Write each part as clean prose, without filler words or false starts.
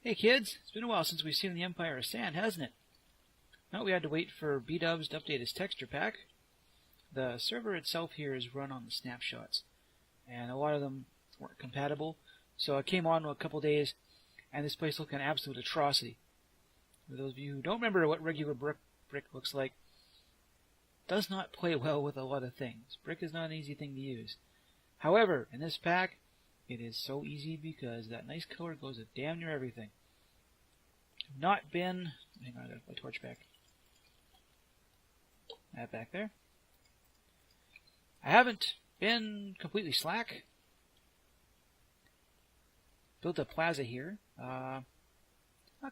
Hey kids, it's been a while since we've seen the Empire of Sand, hasn't it? Now we had to wait for B-Dubs to update his texture pack. The server itself here is run on the snapshots, and a lot of them weren't compatible, so I came on a couple days, and this place looked an absolute atrocity. For those of you who don't remember what regular brick looks like, it does not play well with a lot of things. Brick is not an easy thing to use. However, in this pack, it is so easy because that nice color goes with damn near everything. I've not been... Hang on, I got my torch back. That back there. I haven't been completely slack. Built a plaza here. Not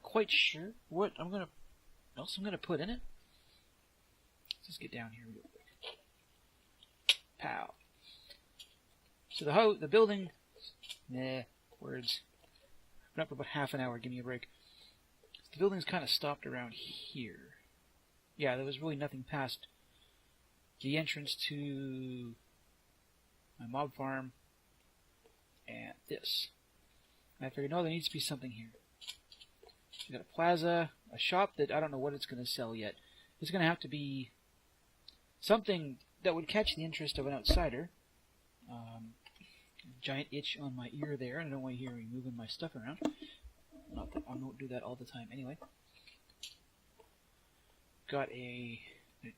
quite sure what else I'm gonna put in it. Let's just get down here real quick. Pow. So the building. Nah, words. Been up for about half an hour. Give me a break. The building's kind of stopped around here. Yeah, there was really nothing past the entrance to my mob farm and this. And I figured, no, there needs to be something here. We got a plaza, a shop that I don't know what it's going to sell yet. It's going to have to be something that would catch the interest of an outsider. Giant itch on my ear there, and I don't want to hear me moving my stuff around. Not that I don't do that all the time anyway. Got an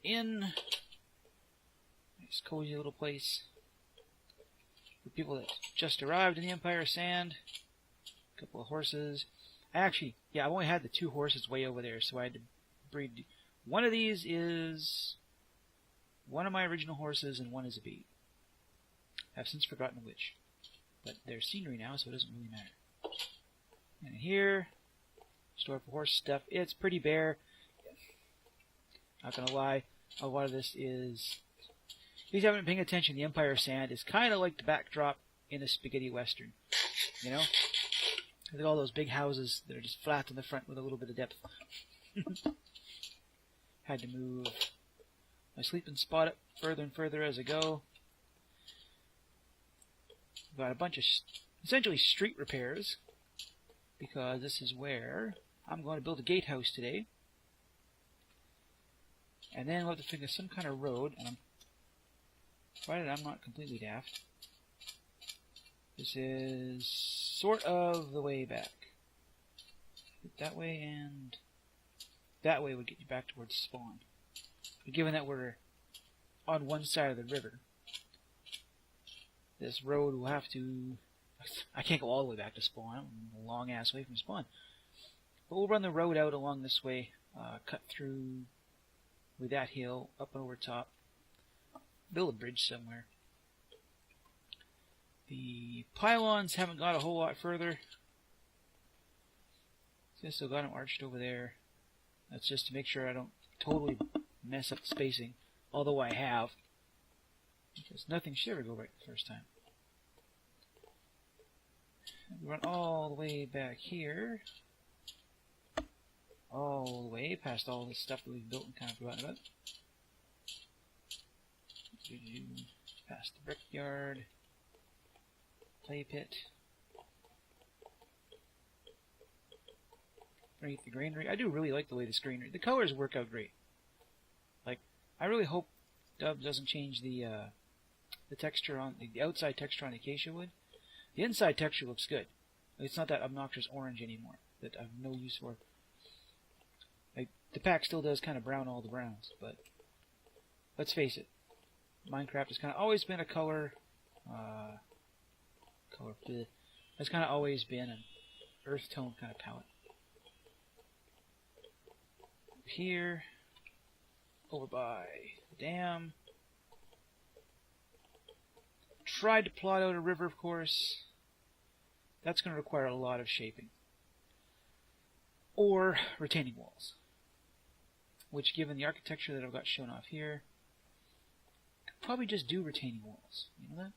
inn. Nice cozy little place for people that just arrived in the Empire of Sand. A couple of horses. Actually, yeah, I've only had the 2 horses way over there, so I had to breed. One of these is one of my original horses, and one is a bee. I've since forgotten which. But they're scenery now, so it doesn't really matter. And here, store for horse stuff. It's pretty bare. Not gonna lie, a lot of this is... If you haven't been paying attention, the Empire of Sand is kind of like the backdrop in a spaghetti western. You know? Look at all those big houses that are just flat in the front with a little bit of depth. Had to move my sleeping spot up further and further as I go. Got a bunch of essentially street repairs, because this is where I'm going to build a gatehouse today. And then we'll have to figure some kind of road, and provided I'm not completely daft. This is sort of the way back. That way and that way would get you back towards spawn. But given that we're on one side of the river, this road will have to... I can't go all the way back to spawn. I'm a long ass way from spawn. But we'll run the road out along this way, cut through with that hill, up and over top, build a bridge somewhere. The pylons haven't got a whole lot further. So I still got them arched over there. That's just to make sure I don't totally mess up the spacing, although I have. Because nothing should ever go right the first time. We run all the way back here. All the way past all this stuff that we've built and kind of forgotten about. Past the brickyard. Play pit. Underneath the granary. I do really like the way this granary... The colors work out great. Like, I really hope Dub doesn't change the texture on... The outside texture on the acacia wood. The inside texture looks good. It's not that obnoxious orange anymore that I have no use for. Like, the pack still does kind of brown all the browns, but let's face it, Minecraft has kind of always been a color has kind of always been an earth tone kind of palette. Here, over by the dam. Tried to plot out a river, of course. That's going to require a lot of shaping. Or retaining walls. Which, given the architecture that I've got shown off here, could probably just do retaining walls. You know that?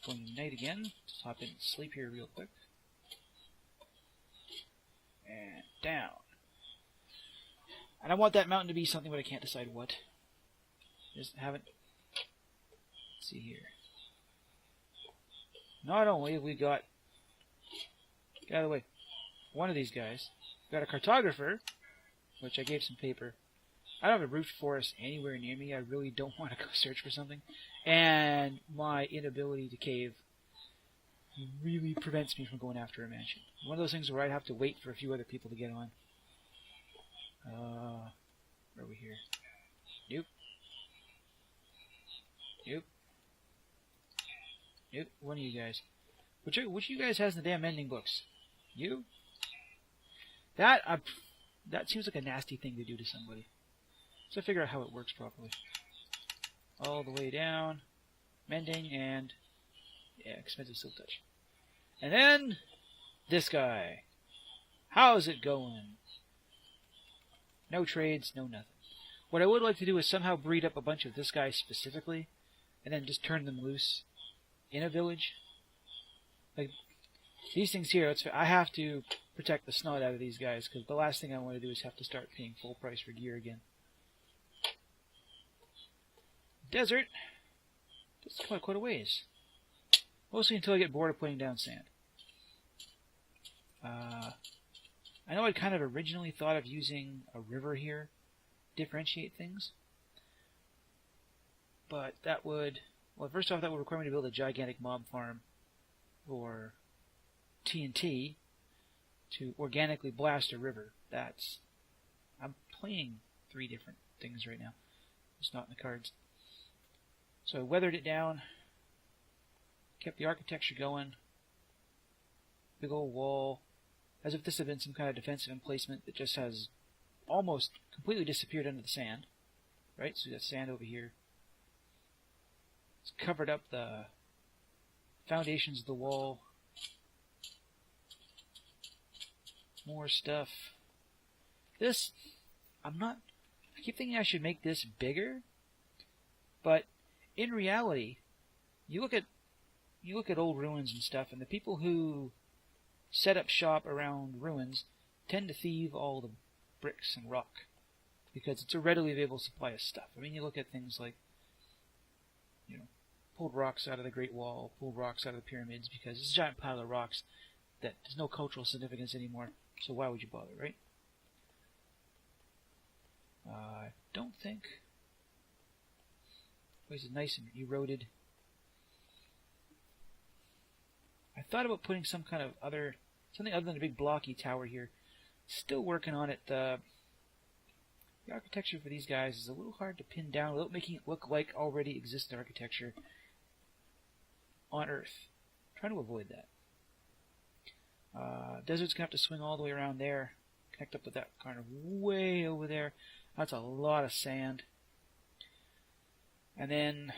Going to night again. Just hop in and sleep here real quick. And down. And I want that mountain to be something, but I can't decide what. Just haven't... See here. Not only have we got Get out of the way. One of these guys. Got a cartographer, which I gave some paper. I don't have a root forest anywhere near me. I really don't want to go search for something. And my inability to cave really prevents me from going after a mansion. One of those things where I'd have to wait for a few other people to get on. Where are we here? Nope. Nope. Nope. One of you guys. Which of you guys has the damn mending books? You? That seems like a nasty thing to do to somebody. So figure out how it works properly. All the way down. Mending and... yeah, expensive silk touch. And then... this guy. How's it going? No trades, no nothing. What I would like to do is somehow breed up a bunch of this guy specifically, and then just turn them loose in a village. Like, these things here, I have to protect the snot out of these guys, because the last thing I want to do is have to start paying full price for gear again. Desert. That's quite a ways. Mostly until I get bored of putting down sand. I know I kind of originally thought of using a river here to differentiate things. But that would... well, first off, that would require me to build a gigantic mob farm for TNT to organically blast a river. That's... I'm playing 3 different things right now. It's not in the cards. So I weathered it down, kept the architecture going, big old wall, as if this had been some kind of defensive emplacement that just has almost completely disappeared under the sand. Right? So we got sand over here. It's covered up the foundations of the wall. More stuff. This, I keep thinking I should make this bigger, but in reality, you look at old ruins and stuff, and the people who set up shop around ruins tend to thieve all the bricks and rock because it's a readily available supply of stuff. I mean, you look at things like, you know, pulled rocks out of the Great Wall, pulled rocks out of the pyramids, because it's a giant pile of rocks that there's no cultural significance anymore, so why would you bother, right? I don't think... this is nice and eroded. I thought about putting some kind of something other than a big blocky tower here. Still working on it. The architecture for these guys is a little hard to pin down without making it look like already existing architecture on Earth. I'm trying to avoid that. Desert's going to have to swing all the way around there. Connect up with that kind of way over there. That's a lot of sand. And then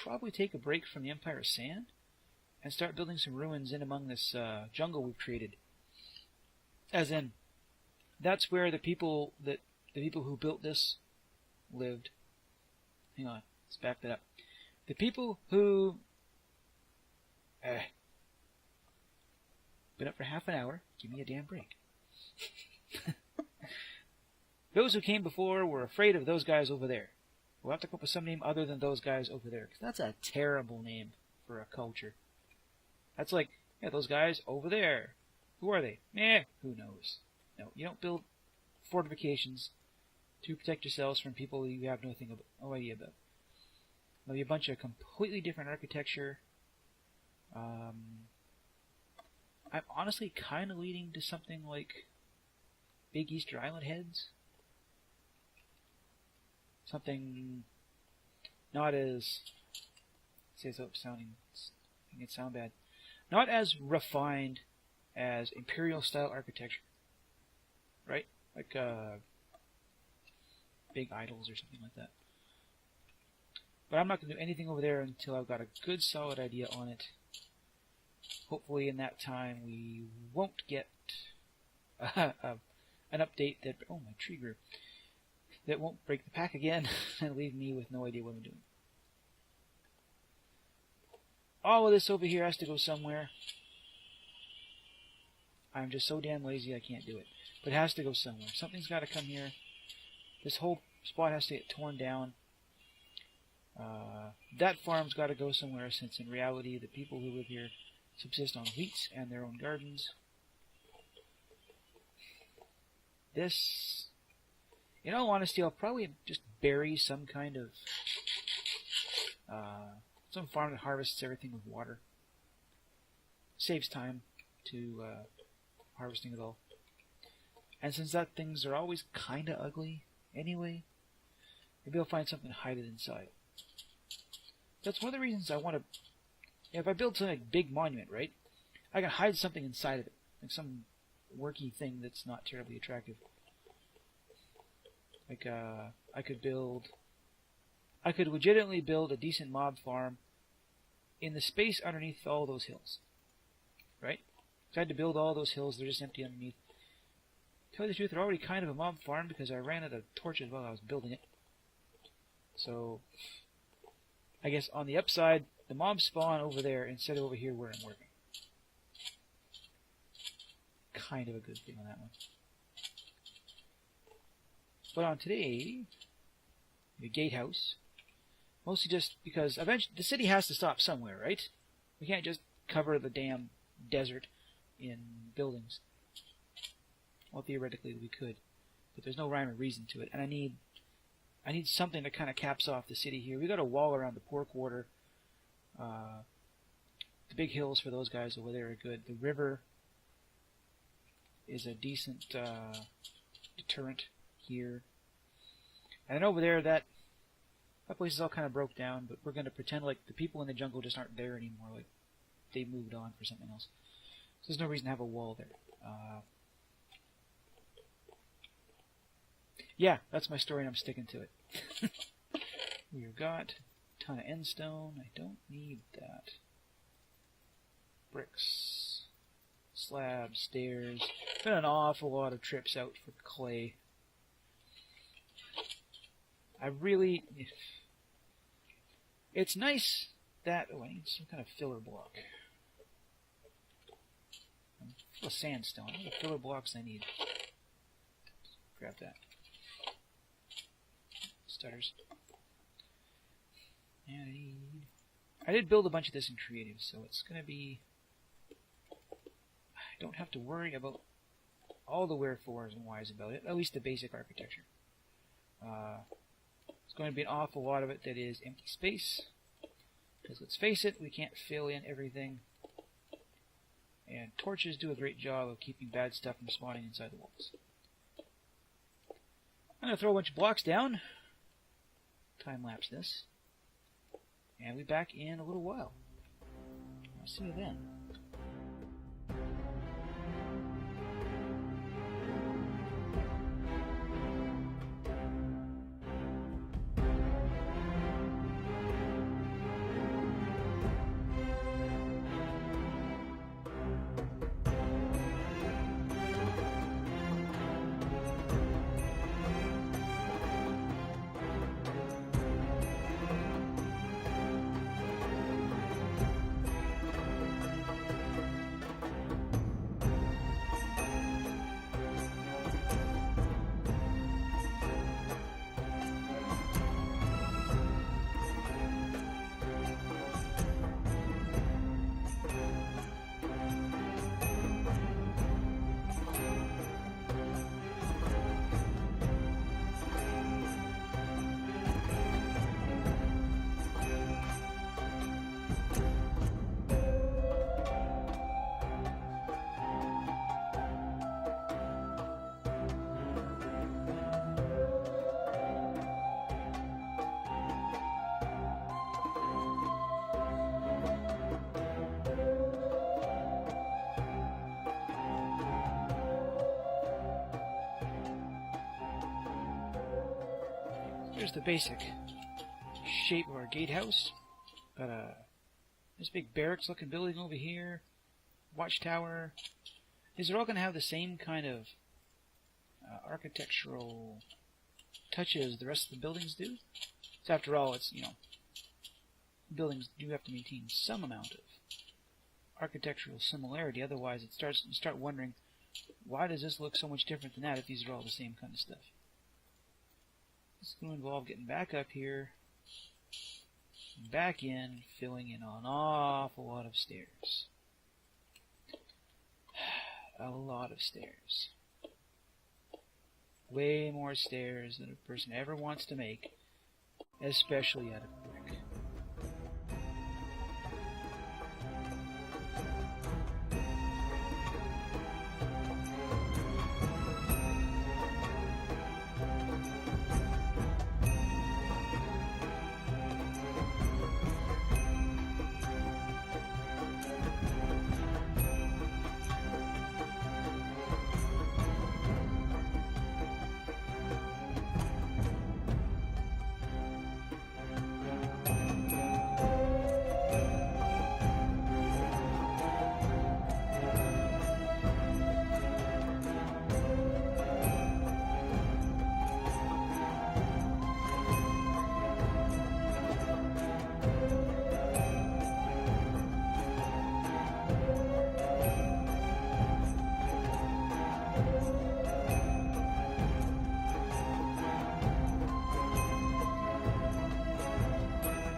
probably take a break from the Empire of Sand and start building some ruins in among this jungle we've created. As in, that's where the people who built this lived. Hang on, let's back that up. The people who been up for half an hour. Give me a damn break. Those who came before were afraid of those guys over there. We'll have to come up with some name other than those guys over there, because that's a terrible name for a culture. That's like, yeah, those guys over there. Who are they? Who knows? No, you don't build fortifications to protect yourselves from people you have no idea about. There'll be a bunch of completely different architecture. I'm honestly kind of leading to something like Big Easter Island heads. Something not as, say so sounding, making it sound bad, not as refined as Imperial style architecture, right? Like big idols or something like that. But I'm not going to do anything over there until I've got a good solid idea on it. Hopefully in that time we won't get an update that, oh, my tree grew, that won't break the pack again and leave me with no idea what I'm doing. All of this over here has to go somewhere. I'm just so damn lazy I can't do it. But it has to go somewhere. Something's got to come here. This whole spot has to get torn down. That farm's got to go somewhere, since in reality the people who live here subsist on wheat and their own gardens. This, in all honesty, I'll probably just bury some kind of some farm that harvests everything with water. Saves time to harvesting it all. And since that things are always kinda ugly anyway, maybe I'll find something to hide it inside. That's one of the reasons I want to. If I build some like, big monument, right, I can hide something inside of it, like some worky thing that's not terribly attractive. Like I could legitimately build a decent mob farm in the space underneath all those hills, right? If I had to build all those hills, they're just empty underneath. Tell you the truth, they're already kind of a mob farm because I ran out of torches while I was building it. So, I guess on the upside, the mobs spawn over there instead of over here where I'm working. Kind of a good thing on that one. But on today, the gatehouse, mostly just because eventually the city has to stop somewhere, right? We can't just cover the damn desert in buildings. Well, theoretically we could, but there's no rhyme or reason to it, and I need something that kind of caps off the city here. We got a wall around the poor quarter. The big hills for those guys over there are good. The river is a decent deterrent here. And then over there, that place is all kind of broke down, but we're going to pretend like the people in the jungle just aren't there anymore, like they moved on for something else. So there's no reason to have a wall there. Yeah, that's my story and I'm sticking to it. We've got a ton of end stone. I don't need that. Bricks, slabs, stairs. Been an awful lot of trips out for clay. It's nice that, I need some kind of filler block. I'm full of sandstone. What are the filler blocks I need? Grab that. Starters. And I did build a bunch of this in creative, so it's going to be... I don't have to worry about all the wherefores and whys about it, at least the basic architecture. It's going to be an awful lot of it that is empty space, because let's face it, we can't fill in everything, and torches do a great job of keeping bad stuff from spawning inside the walls. I'm going to throw a bunch of blocks down, time-lapse this, and we'll be back in a little while. I'll see you then. Here's the basic shape of our gatehouse. Got this big barracks looking building over here, watchtower. These are all going to have the same kind of architectural touches the rest of the buildings do. So after all, it's, buildings do have to maintain some amount of architectural similarity, otherwise you start wondering, why does this look so much different than that if these are all the same kind of stuff? It's going to involve getting back up here, back in, filling in an awful lot of stairs. a lot of stairs. Way more stairs than a person ever wants to make, especially out of brick.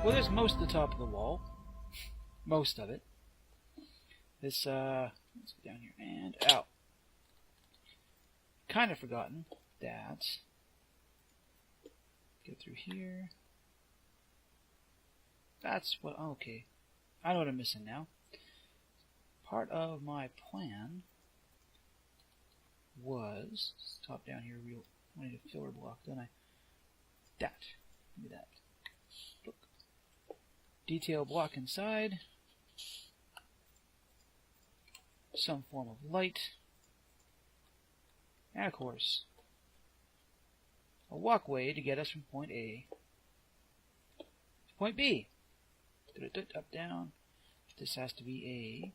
Well, there's most of the top of the wall. Most of it. This, let's go down here and out. Kind of forgotten that. Go through here. That's what, okay. I know what I'm missing now. Part of my plan was, top down here, I need a filler block, don't I? That. Give me that. Look. Detail block inside. Some form of light. And of course, a walkway to get us from point A to point B. Up, down. This has to be A.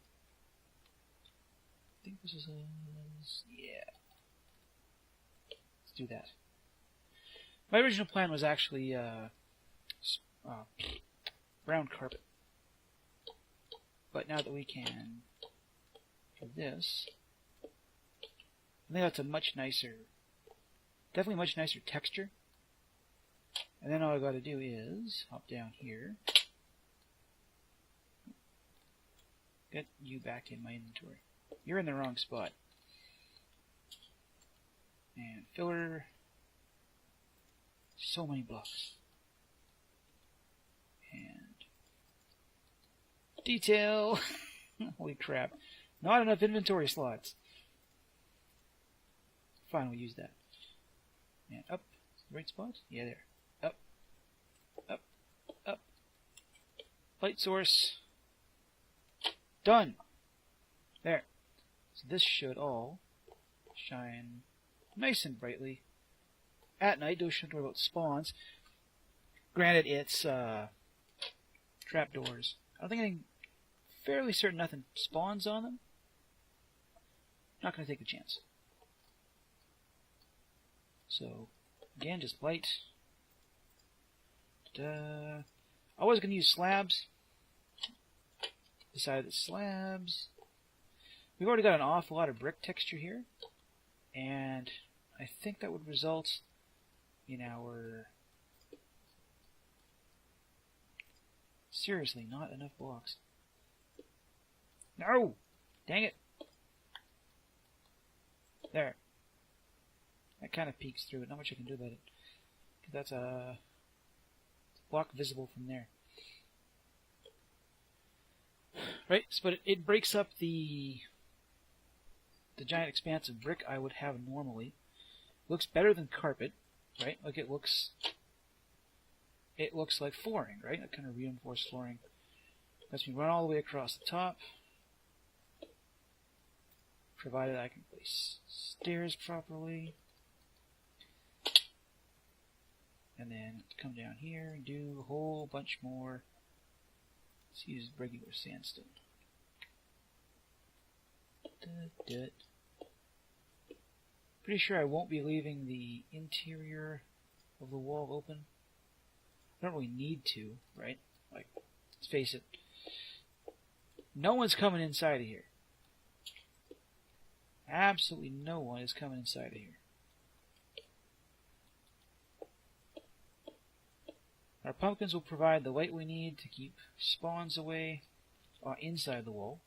I think this is a... yeah. Let's do that. My original plan was actually brown carpet. But now that we can do this, I think that's a much nicer, definitely much nicer texture. And then all I got to do is hop down here, get you back in my inventory. You're in the wrong spot. And filler, so many blocks. And detail. Holy crap. Not enough inventory slots. Fine, we'll use that. And up. Right spot? Yeah, there. Up. Up. Up. Light source. Done. There. So this should all shine nice and brightly at night. Don't worry about spawns. Granted, it's trapdoors. I think I'm fairly certain nothing spawns on them. Not going to take a chance. So, again, just light. I was going to use slabs. Decided that slabs. We've already got an awful lot of brick texture here. And I think that would result in our... seriously, not enough blocks. No! Dang it! There. That kind of peeks through it. Not much I can do about it. That's a block visible from there. Right, but it breaks up the giant expanse of brick I would have normally. Looks better than carpet, right? Like it looks like flooring, right? That kind of reinforced flooring. Lets me run all the way across the top. Provided I can place stairs properly. And then come down here and do a whole bunch more. Let's use regular sandstone. Pretty sure I won't be leaving the interior of the wall open. I don't really need to, right? Like, let's face it. No one's coming inside of here. Absolutely no one is coming inside of here. Our pumpkins will provide the light we need to keep spawns away inside the wall.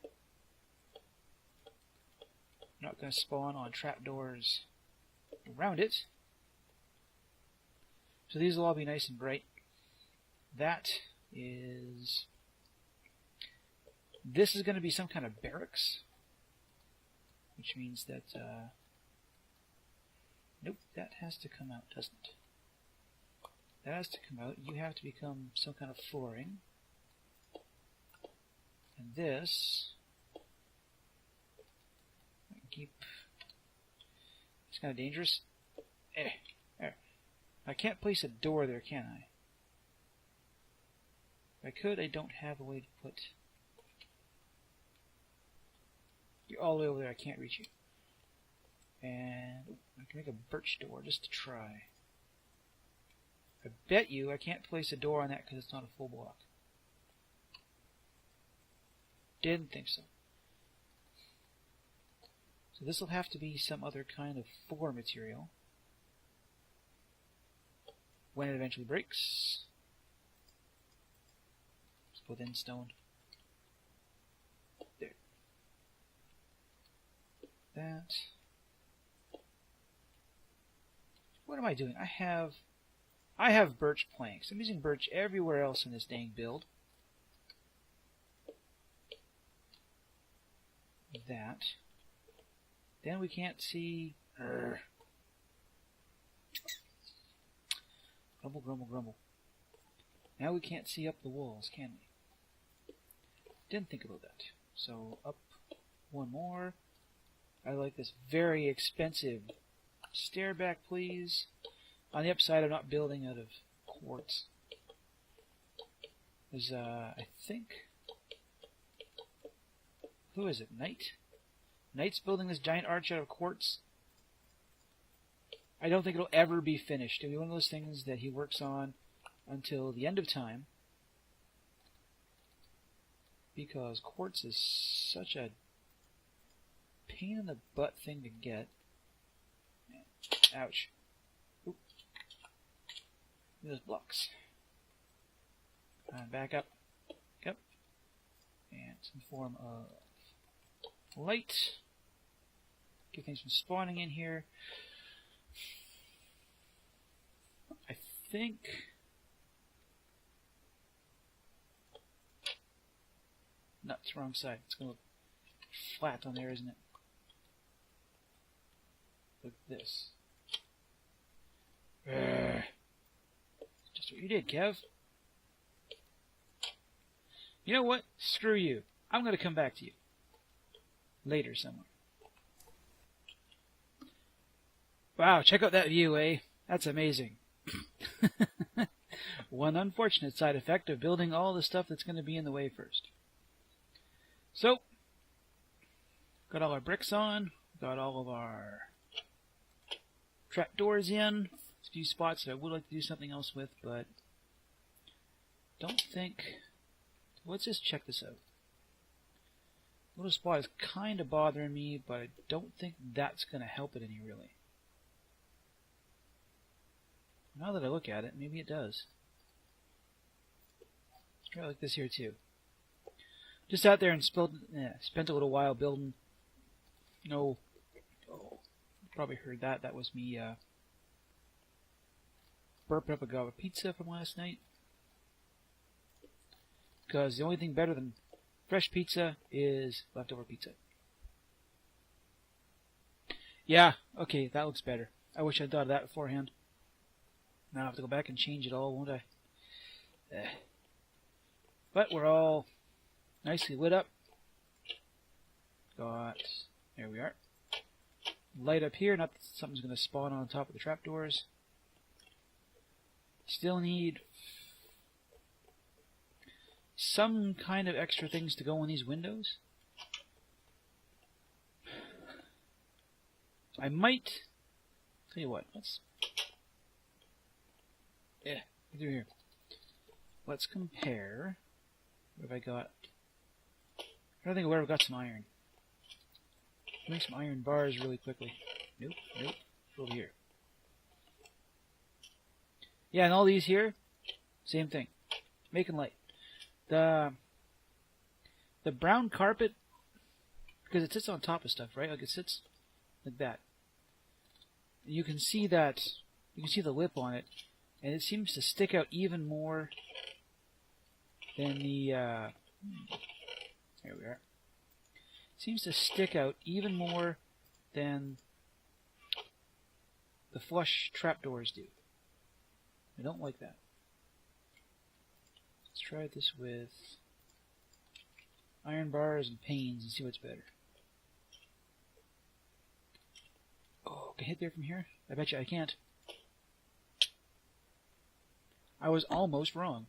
I'm not going to spawn on trapdoors around it. So these will all be nice and bright. This is going to be some kind of barracks, which means that, nope, that has to come out, doesn't it? That has to come out. You have to become some kind of flooring. And this, I can keep, it's kind of dangerous. There. I can't place a door there, can I? If I could, I don't have a way to put... You're all the way over there, I can't reach you. And I can make a birch door just to try. I bet you I can't place a door on that because it's not a full block. Didn't think so. So this will have to be some other kind of floor material. When it eventually breaks. Let's put in stone. There. That. What am I doing? I have birch planks. I'm using birch everywhere else in this dang build. That. Then we can't see... Grumble, grumble, grumble. Now we can't see up the walls, can we? Didn't think about that. So up one more. I like this very expensive stair back, please. On the upside, I'm not building out of quartz. There's, I think... Who is it? Knight? Knight's building this giant arch out of quartz. I don't think it'll ever be finished. It'll be one of those things that he works on until the end of time. Because quartz is such a pain in the butt thing to get. Ouch. Oop. Those blocks. Back up. Yep. And some form of light. Get things from spawning in here. I think... No, it's the wrong side. It's going to look flat on there, isn't it? Look at this. Just what you did, Kev. You know what? Screw you. I'm going to come back to you. Later somewhere. Wow, check out that view, eh? That's amazing. One unfortunate side effect of building all the stuff that's going to be in the way first. So, got all our bricks on, got all of our trapdoors in. A few spots that I would like to do something else with, but don't think... Let's just check this out. Little spot is kind of bothering me, but I don't think that's going to help it any, really. Now that I look at it, maybe it does. Try like this here, too. Just out there and spent a little while building. No. Oh, you probably heard that. That was me burping up a gob of pizza from last night. Because the only thing better than fresh pizza is leftover pizza. Yeah, okay, that looks better. I wish I'd thought of that beforehand. Now I have to go back and change it all, won't I? But we're all nicely lit up. Got... There we are. Light up here, not that something's going to spawn on top of the trapdoors. Still need some kind of extra things to go on these windows. I might... Tell you what, let's... through here. Let's compare... What have I got? I don't think where I've got some iron. Make some iron bars really quickly. Nope, nope. Over here. Yeah, and all these here, same thing. Making light. The brown carpet because it sits on top of stuff, right? Like it sits like that. You can see that, you can see the lip on it, and it seems to stick out even more than the, there we are. It seems to stick out even more than the flush trapdoors do. I don't like that. Let's try this with iron bars and panes and see what's better. Oh, can I hit there from here? I bet you I can't. I was almost wrong.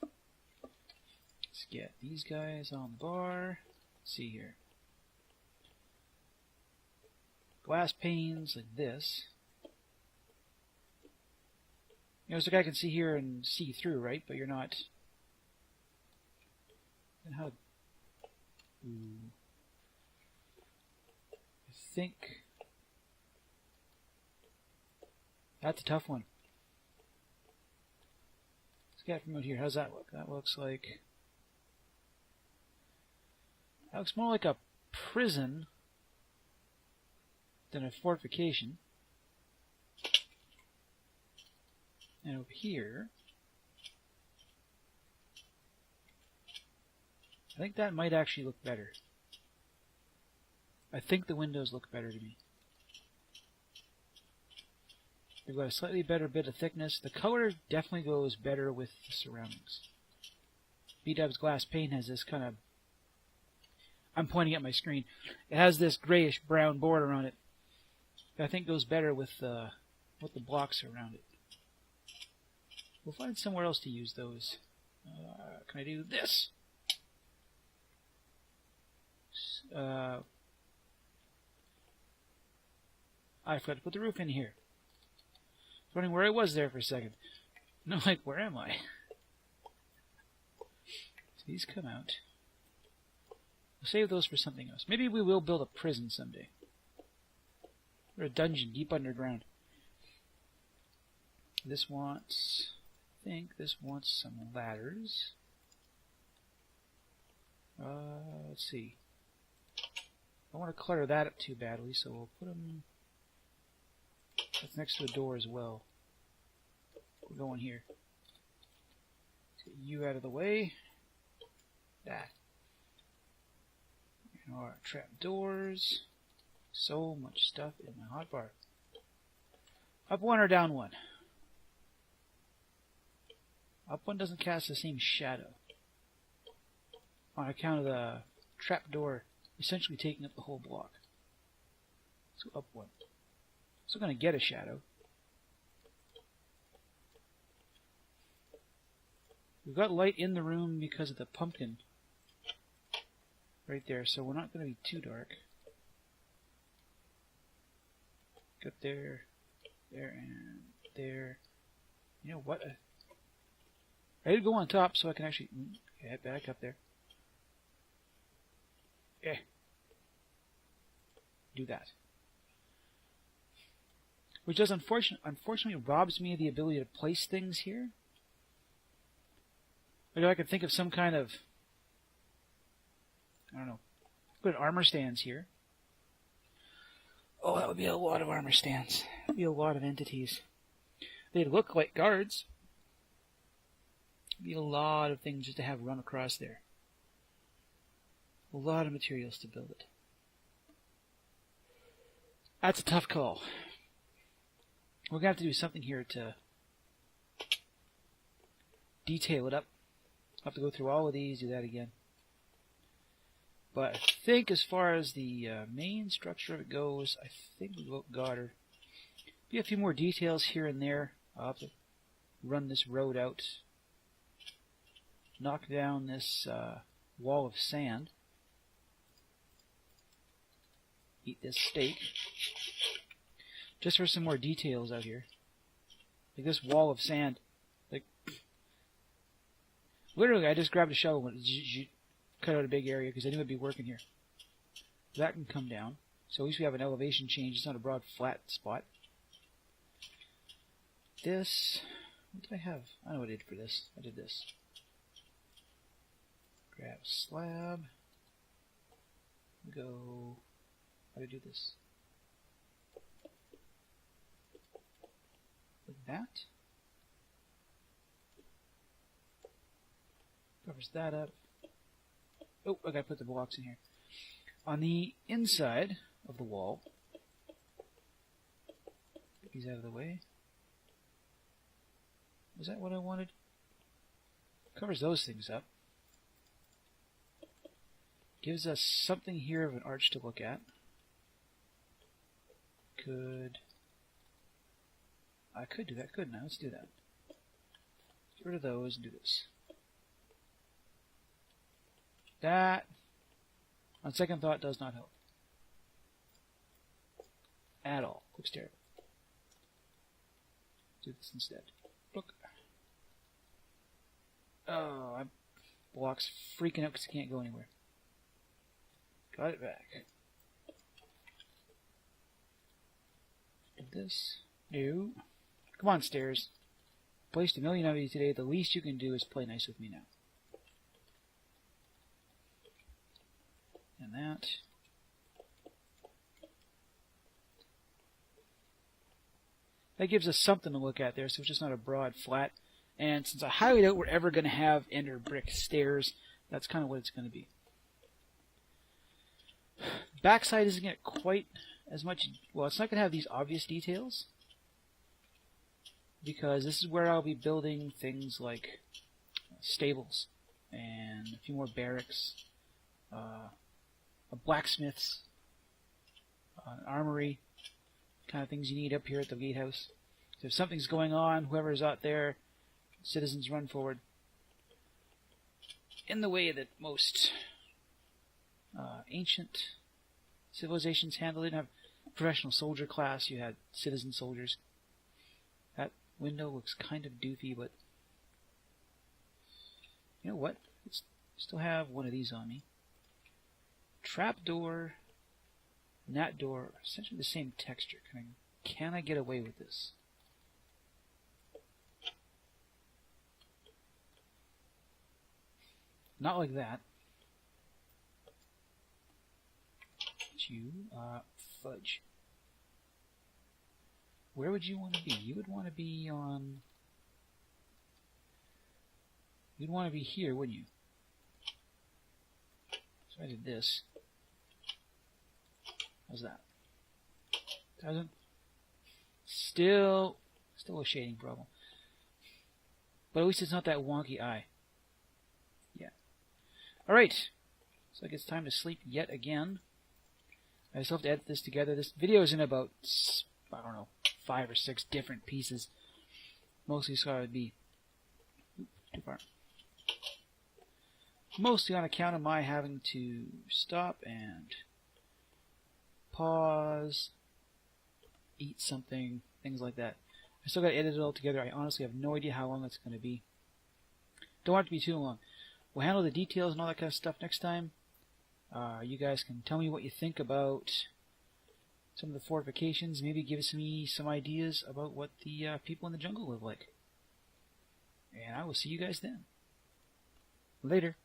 Let's get these guys on the bar. Let's see here. Glass panes like this. You know, it's like I can see here and see through, right? But you're not. And how? Ooh. I think that's a tough one. Let's get from out here. How's that look? That looks like. That looks more like a prison than a fortification. And over here, I think that might actually look better. I think the windows look better to me. They've got a slightly better bit of thickness. The color definitely goes better with the surroundings. B-Dub's glass pane has this kind of... I'm pointing at my screen. It has this grayish brown border on it that I think goes better with the blocks around it. We'll find somewhere else to use those. Can I do this? I forgot to put the roof in here. I was wondering where I was there for a second. No, like, where am I? So these come out. We'll save those for something else. Maybe we will build a prison someday. Or a dungeon deep underground. This wants... I think this wants some ladders. Let's see. I don't want to clutter that up too badly, so we'll put them... That's next to a door as well. We're going here. Let's get you out of the way. That. And our trap doors. So much stuff in my hotbar. Up one or down one? Up one doesn't cast the same shadow. On account of the trapdoor essentially taking up the whole block. So up one. Still going to get a shadow. We've got light in the room because of the pumpkin right there, so we're not going to be too dark. Got there, there, and there. You know what? I did go on top so I can actually get back up there. Yeah. Do that. Which does unfortunately robs me of the ability to place things here. Like I could think of some kind of, I don't know, put armor stands here. Oh, that would be a lot of armor stands. That would be a lot of entities. They'd look like guards. Be a lot of things just to have run across there. A lot of materials to build it. That's a tough call. We're going to have to do something here to detail it up. I'll have to go through all of these, do that again. But I think as far as the main structure of it goes, I think we've got her. Be a few more details here and there. I'll have to run this road out. Knock down this wall of sand. Eat this steak. Just for some more details out here. Like this wall of sand. Like, literally, I just grabbed a shovel and cut out a big area because I knew it'd be working here. That can come down. So at least we have an elevation change. It's not a broad, flat spot. This... What did I have? I know what I did for this. I did this. Grab a slab. Go. How do I do this? Like that. Covers that up. Oh, I gotta put the blocks in here. On the inside of the wall, get these out of the way. Was that what I wanted? Covers those things up. Gives us something here of an arch to look at. I could do that, couldn't I? Let's do that. Get rid of those and do this. That, on second thought, does not help. At all. Looks terrible. Do this instead. Look. Oh, my block's freaking out because it can't go anywhere. Got it back. Do this. No. Come on, stairs. Placed a million of you today. The least you can do is play nice with me now. And that. That gives us something to look at there, so it's just not a broad flat. And since I highly doubt we're ever going to have ender brick stairs, that's kind of what it's going to be. Backside isn't going to quite as much. Well, it's not going to have these obvious details, because this is where I'll be building things like stables and a few more barracks, a blacksmith's, an armory, kind of things you need up here at the gatehouse. So if something's going on, whoever's out there, citizens run forward. In the way that most ancient civilizations handled it. You didn't have professional soldier class, you had citizen soldiers. That window looks kind of doofy, but you know what? Let's still have one of these on me. Trapdoor and that door are essentially the same texture. Can I get away with this? Not like that. You, fudge. Where would you want to be? You would want to be on... You'd want to be here, wouldn't you? So I did this. How's that? Doesn't? Still a shading problem. But at least it's not that wonky eye. Yeah. Alright. So I guess it's time to sleep yet again. I still have to edit this together. This video is in about, I don't know, 5 or 6 different pieces. Mostly so I would be... too far. Mostly on account of my having to stop and pause, eat something, things like that. I still got to edit it all together. I honestly have no idea how long it's going to be. Don't want it to be too long. We'll handle the details and all that kind of stuff next time. You guys can tell me what you think about some of the fortifications. Maybe give me some ideas about what the people in the jungle live like. And I will see you guys then. Later.